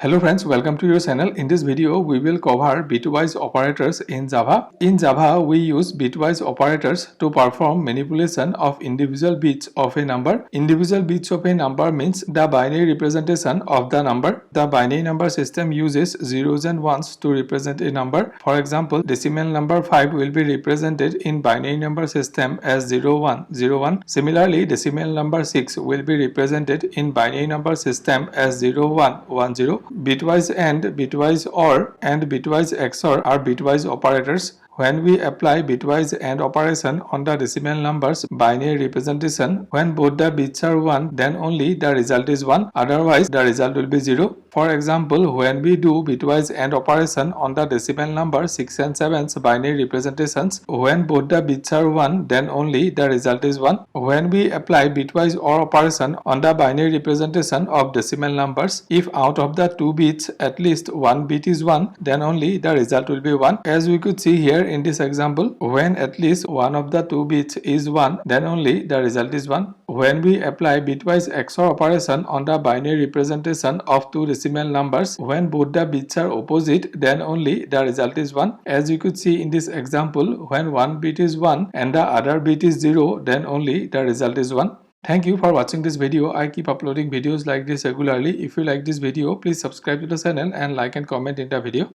Hello friends, welcome to your channel. In this video, we will cover bitwise operators in Java. In Java, we use bitwise operators to perform manipulation of individual bits of a number. Individual bits of a number means the binary representation of the number. The binary number system uses zeros and ones to represent a number. For example, decimal number 5 will be represented in binary number system as 0101. Similarly, decimal number 6 will be represented in binary number system as 0110. Bitwise AND, Bitwise OR and Bitwise XOR are bitwise operators. When we apply bitwise AND operation on the decimal numbers binary representation, when both the bits are 1, then only the result is 1, otherwise the result will be 0. For example, when we do bitwise AND operation on the decimal number 6 and 7's binary representations, when both the bits are 1, then only the result is 1. When we apply bitwise OR operation on the binary representation of decimal numbers, if out of the 2 bits at least one bit is 1, then only the result will be 1. As we could see here in this example, when at least one of the 2 bits is 1, then only the result is 1. When we apply bitwise XOR operation on the binary representation of 2 decimal numbers, when both the bits are opposite, then only the result is 1. As you could see in this example, when one bit is 1 and the other bit is 0, then only the result is 1. Thank you for watching this video. I keep uploading videos like this regularly. If you like this video, please subscribe to the channel and like and comment in the video.